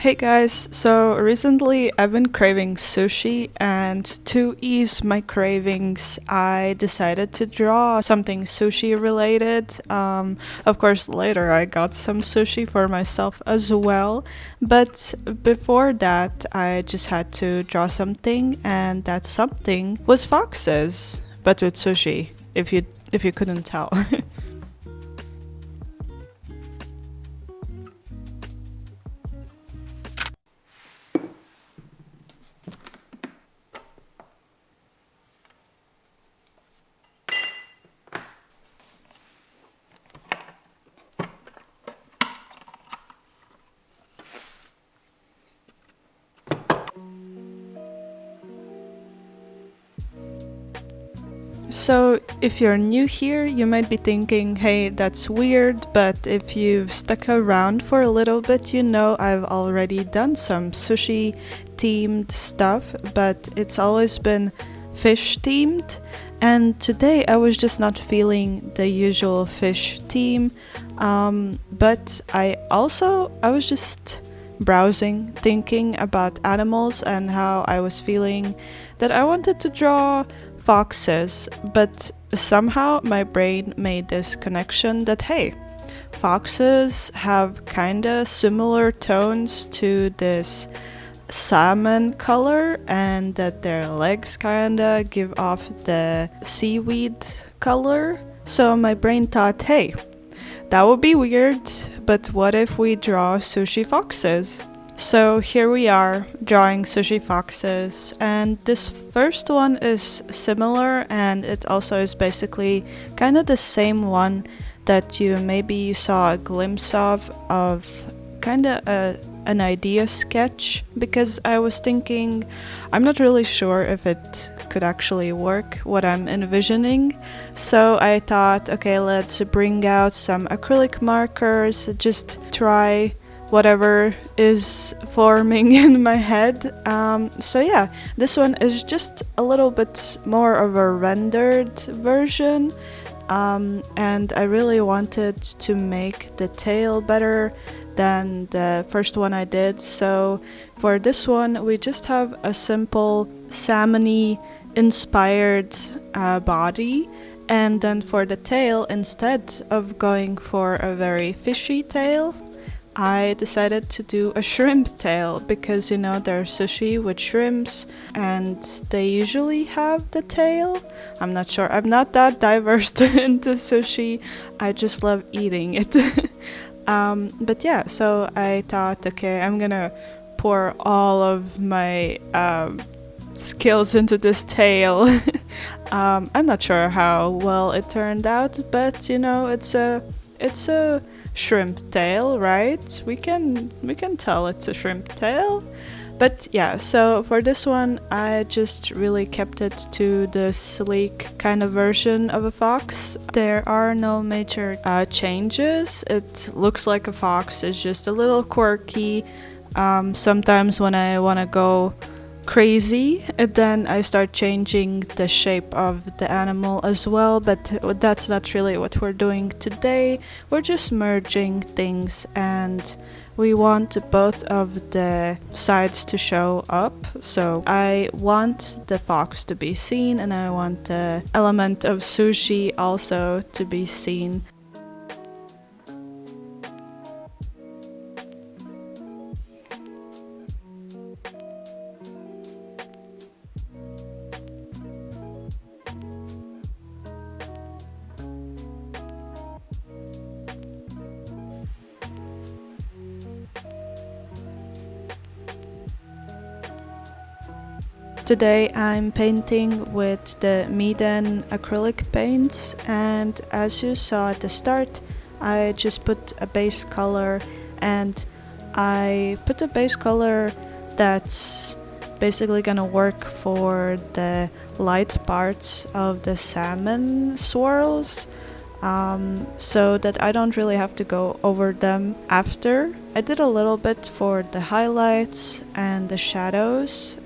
Hey guys, so recently I've been craving sushi, and to ease my cravings, I decided to draw something sushi related. Of course, later I got some sushi for myself as well, but before that, I just had to draw something, and that something was foxes, but with sushi. If you couldn't tell. So, if you're new here, you might be thinking, hey, that's weird, but if you've stuck around for a little bit, you know I've already done some sushi themed stuff, but it's always been fish themed. And today I was just not feeling the usual fish theme, but I was just browsing, thinking about animals and how I was feeling that I wanted to draw foxes, but somehow my brain made this connection that hey, foxes have kinda similar tones to this salmon color, and that their legs kinda give off the seaweed color. So my brain thought, hey, that would be weird, but what if we draw sushi foxes? So here we are drawing sushi foxes, and this first one is similar, and it also is basically kind of the same one that you maybe saw a glimpse of kind of an idea sketch, because I was thinking I'm not really sure if it could actually work what I'm envisioning. So I thought, okay, let's bring out some acrylic markers, just try whatever is forming in my head. So yeah, this one is just a little bit more of a rendered version. And I really wanted to make the tail better than the first one I did. So for this one, we just have a simple salmon-y inspired body. And then for the tail, instead of going for a very fishy tail, I decided to do a shrimp tail because there's sushi with shrimps and they usually have the tail. I'm not sure. I'm not that diverse into sushi. I just love eating it. But yeah, so I thought, okay, I'm gonna pour all of my skills into this tail. I'm not sure how well it turned out, but it's a shrimp tail, right? We can tell it's a shrimp tail. But yeah, so for this one I just really kept it to the sleek kind of version of a fox. There are no major changes. It looks like a fox, it's just a little quirky. Sometimes when I want to go crazy, and then I start changing the shape of the animal as well, but that's not really what we're doing today. We're just merging things, and we want both of the sides to show up. So I want the fox to be seen, and I want the element of sushi also to be seen. Today I'm painting with the Medan acrylic paints, and as you saw at the start, I just put a base color, and I put a base color that's basically gonna work for the light parts of the salmon swirls, so that I don't really have to go over them after. I did a little bit for the highlights and the shadows,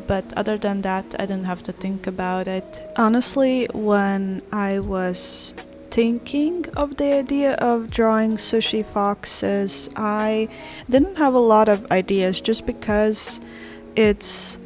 but other than that, I didn't have to think about it. Honestly, when I was thinking of the idea of drawing sushi foxes, I didn't have a lot of ideas just because it's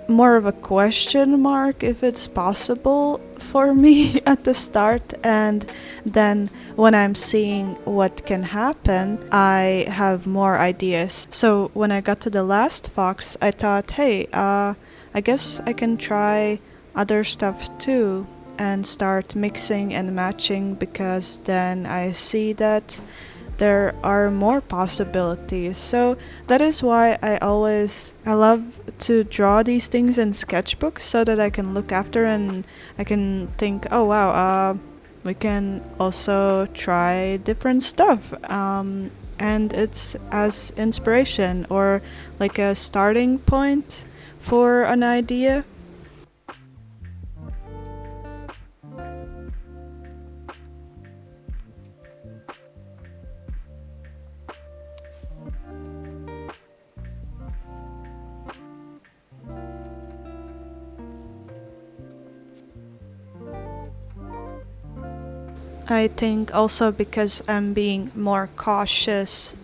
more of a question mark if it's possible for me at the start, and then when I'm seeing what can happen, I have more ideas. So when I got to the last fox, I thought, hey, I guess I can try other stuff too and start mixing and matching, because then I see that there are more possibilities. So that is why I love to draw these things in sketchbook, so that I can look after and I can think, oh wow, we can also try different stuff. And it's as inspiration or like a starting point for an idea. I think also because I'm being more cautious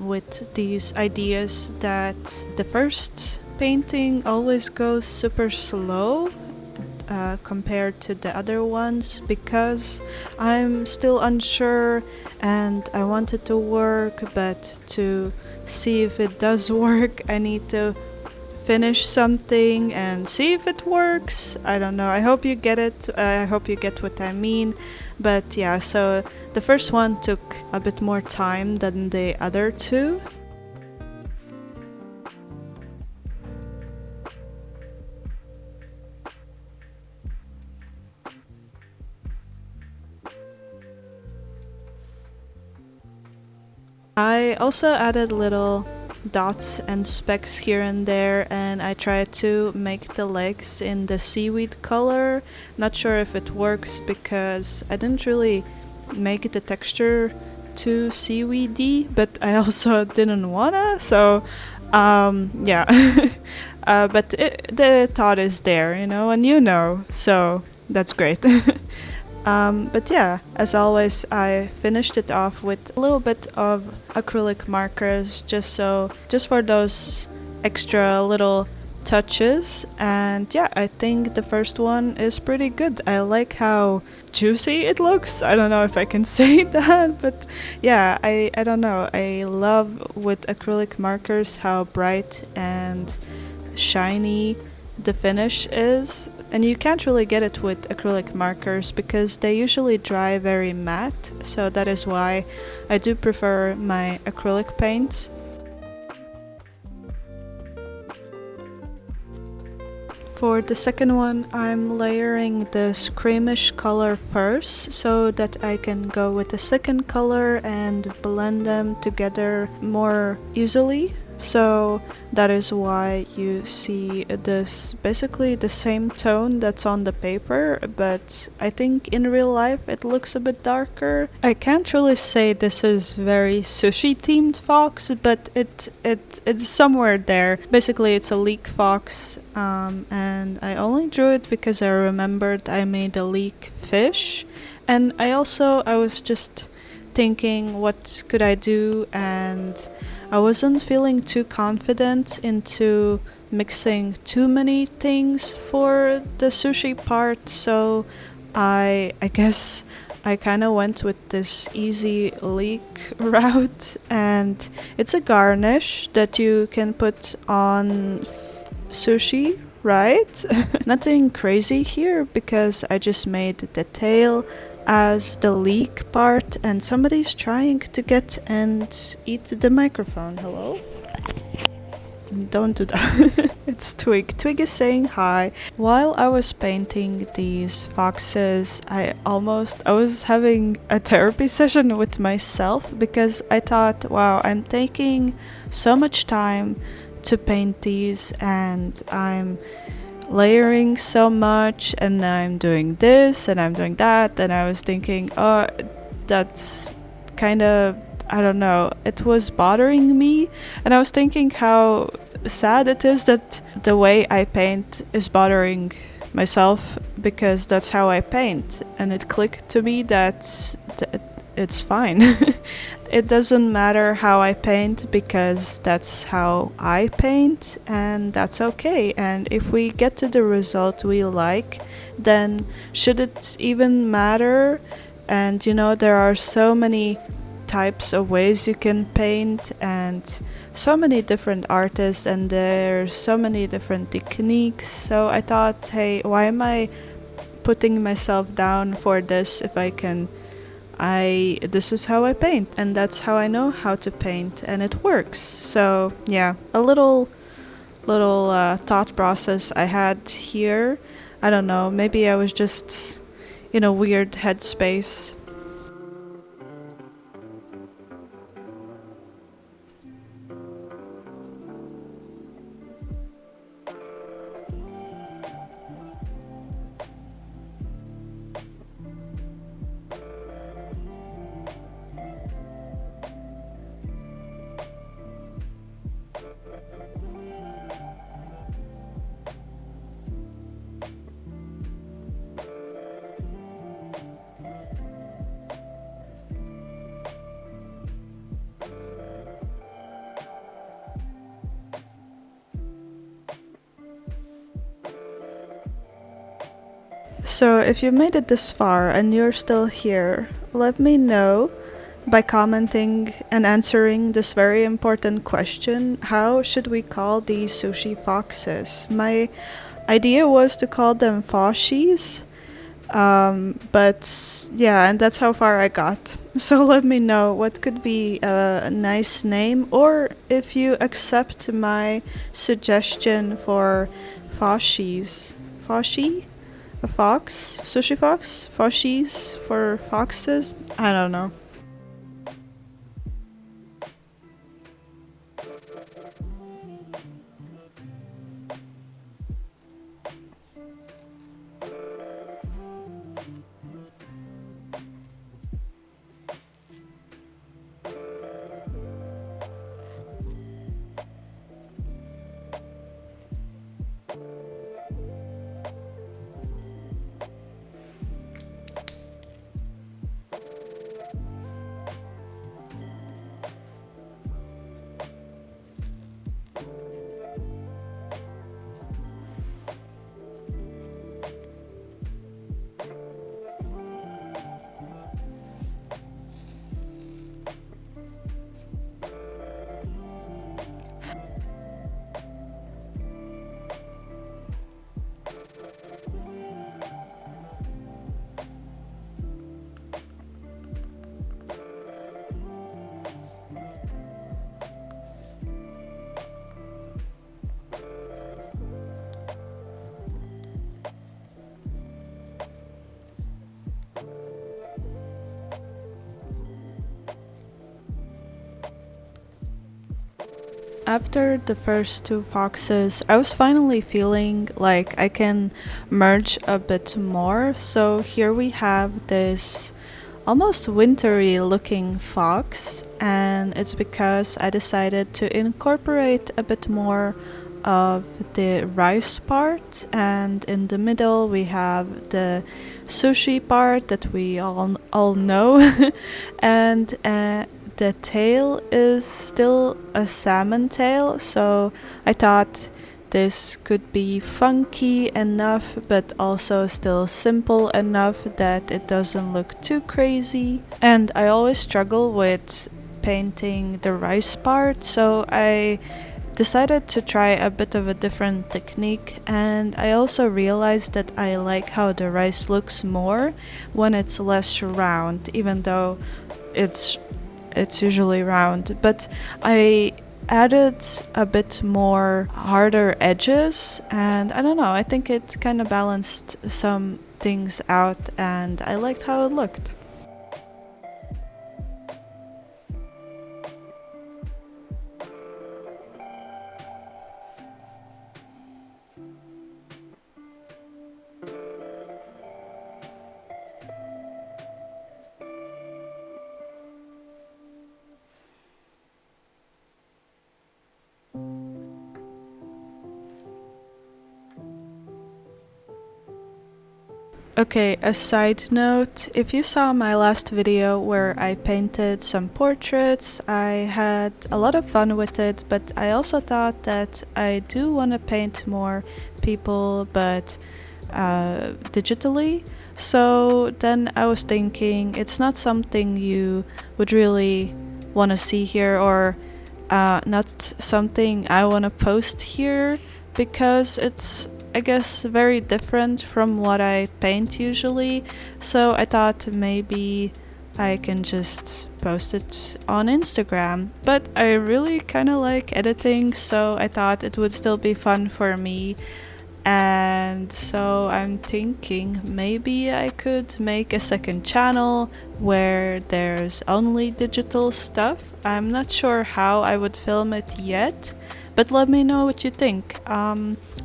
with these ideas, that the first painting always goes super slow compared to the other ones, because I'm still unsure and I want it to work, but to see if it does work, I need to finish something and see if it works. I don't know. I hope you get it. I hope you get what I mean. But yeah, so the first one took a bit more time than the other two. I also added little dots and specks here and there, and I tried to make the legs in the seaweed color. Not sure if it works because I didn't really make the texture too seaweedy, but I also didn't wanna, so yeah. But the thought is there, and so that's great. But yeah, as always, I finished it off with a little bit of acrylic markers, just for those extra little touches. And yeah, I think the first one is pretty good. I like how juicy it looks. I don't know if I can say that, but yeah, I don't know. I love with acrylic markers how bright and shiny the finish is. And you can't really get it with acrylic markers because they usually dry very matte, so that is why I do prefer my acrylic paints. For the second one, I'm layering this creamish color first so that I can go with the second color and blend them together more easily. So that is why you see this basically the same tone that's on the paper, but I think in real life it looks a bit darker. I can't really say this is very sushi themed fox, but it's somewhere there. Basically it's a leek fox, and I only drew it because I remembered I made a leek fish, and I was just thinking what could I do, and I wasn't feeling too confident into mixing too many things for the sushi part, so I guess I kind of went with this easy leek route, and it's a garnish that you can put on sushi, right? Nothing crazy here because I just made the tail as the leek part, and somebody's trying to get and eat the microphone. Hello? Don't do that. It's Twig. Twig is saying hi. While I was painting these foxes, I was having a therapy session with myself because I thought, wow, I'm taking so much time to paint these and I'm layering so much and I'm doing this and I'm doing that, and I was thinking, oh, that's kind of, I don't know, it was bothering me, and I was thinking how sad it is that the way I paint is bothering myself because that's how I paint, and it clicked to me that it's fine. It doesn't matter how I paint because that's how I paint, and that's okay. And if we get to the result we like, then should it even matter? And there are so many types of ways you can paint, and so many different artists, and there's so many different techniques. So I thought, hey, why am I putting myself down for this if I can this is how I paint, and that's how I know how to paint, and it works. So yeah, a little thought process I had here. I don't know, maybe I was just in a weird headspace. So if you made it this far and you're still here, let me know by commenting and answering this very important question: how should we call these sushi foxes? My idea was to call them foshies, but yeah, and that's how far I got. So let me know what could be a nice name, or if you accept my suggestion for foshies. Foshi? A fox? Sushi fox? Foshies for foxes? I don't know. After the first two foxes, I was finally feeling like I can merge a bit more. So here we have this almost wintry looking fox, and it's because I decided to incorporate a bit more of the rice part, and in the middle we have the sushi part that we all know. And the tail is still a salmon tail, so I thought this could be funky enough but also still simple enough that it doesn't look too crazy. And I always struggle with painting the rice part, so I decided to try a bit of a different technique, and I also realized that I like how the rice looks more when it's less round, even though it's it's usually round. But I added a bit more harder edges, and I don't know, I think it kind of balanced some things out, and I liked how it looked. Okay, a side note, if you saw my last video where I painted some portraits, I had a lot of fun with it, but I also thought that I do want to paint more people, but digitally. So then I was thinking it's not something you would really want to see here, or not something I want to post here, because it's, I guess, very different from what I paint usually. So I thought maybe I can just post it on Instagram. But I really kind of like editing, so I thought it would still be fun for me. And so I'm thinking maybe I could make a second channel where there's only digital stuff. I'm not sure how I would film it yet, but let me know what you think.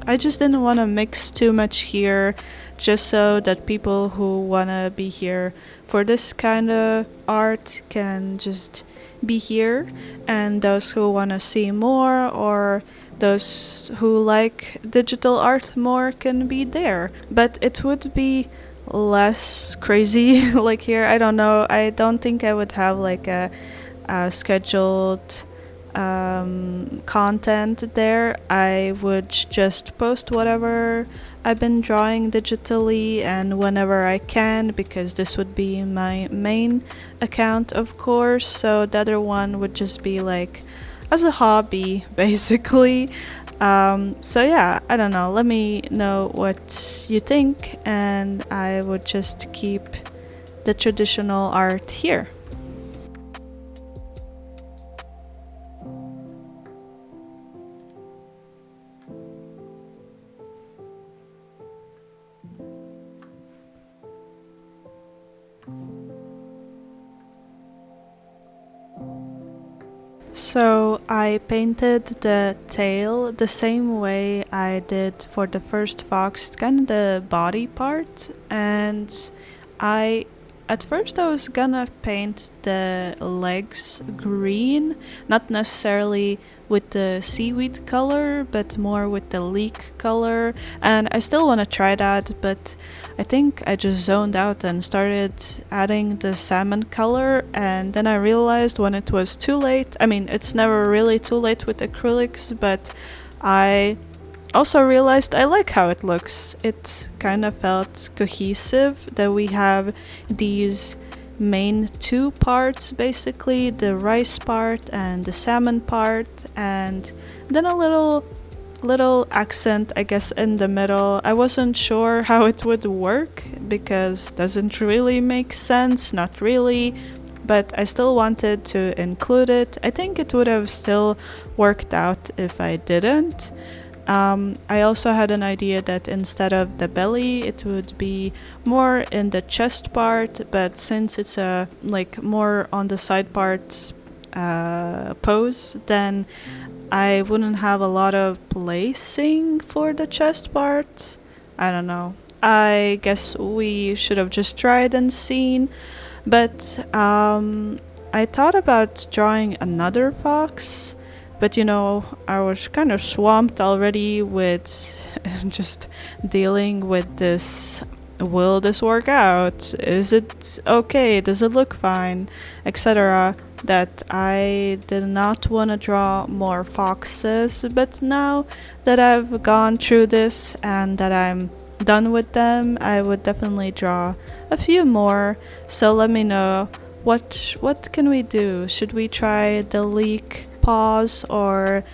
I just didn't want to mix too much here, just so that people who want to be here for this kind of art can just be here, and those who want to see more, or those who like digital art more, can be there. But it would be less crazy like here. I don't know. I don't think I would have like a scheduled content there. I would just post whatever I've been drawing digitally and whenever I can, because this would be my main account, of course. So the other one would just be like as a hobby, basically. So yeah, I don't know. Let me know what you think, and I would just keep the traditional art here. So I painted the tail the same way I did for the first fox, kind of the body part, and at first I was gonna paint the legs green, not necessarily with the seaweed color, but more with the leek color, and I still want to try that, but I think I just zoned out and started adding the salmon color, and then I realized when it was too late. I mean, it's never really too late with acrylics, but I also realized I like how it looks. It kind of felt cohesive that we have these main two parts, basically the rice part and the salmon part, and then a little accent, I guess, in the middle. I wasn't sure how it would work because it doesn't really make sense, not really, but I still wanted to include it. I think it would have still worked out if I didn't. I also had an idea that instead of the belly, it would be more in the chest part, but since it's a like more on the side parts pose, then I wouldn't have a lot of placing for the chest part. I don't know. I guess we should have just tried and seen, but I thought about drawing another fox. But you know, I was kind of swamped already with just dealing with this. Will this work out? Is it okay? Does it look fine? Etc. That I did not want to draw more foxes. But now that I've gone through this and that I'm done with them, I would definitely draw a few more. So let me know. What can we do? Should we try the leek paws or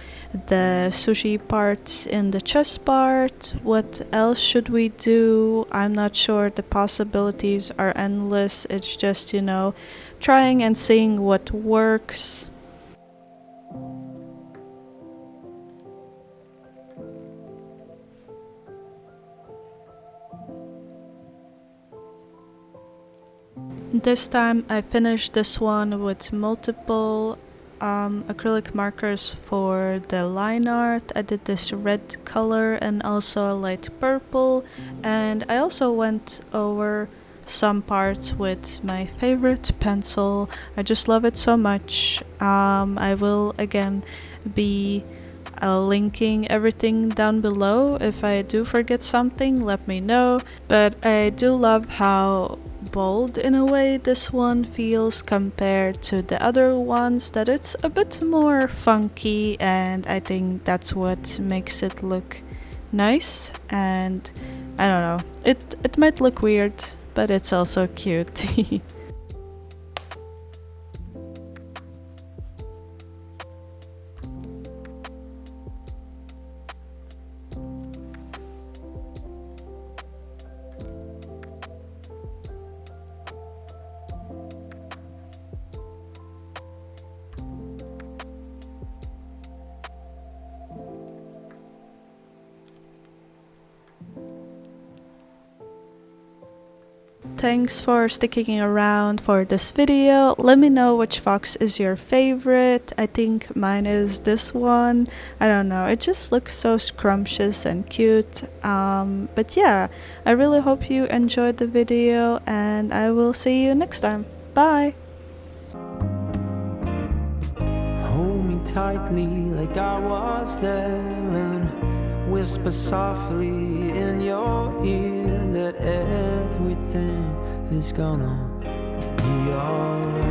the sushi parts in the chest part? What else should we do? I'm not sure. The possibilities are endless. It's just, trying and seeing what works. This time I finished this one with multiple acrylic markers for the line art. I did this red color and also a light purple, and I also went over some parts with my favorite pencil. I just love it so much. I will again be I'll linking everything down below. If I do forget something, let me know. But I do love how bold in a way this one feels compared to the other ones, that it's a bit more funky, and I think that's what makes it look nice. And I don't know, it might look weird, but it's also cute. Thanks for sticking around for this video. Let me know which fox is your favorite. I think mine is this one. I don't know, it just looks so scrumptious and cute. But yeah, I really hope you enjoyed the video, and I will see you next time. Bye! Hold me tightly like I was there, and whisper softly in your ear that everything is gonna be alright.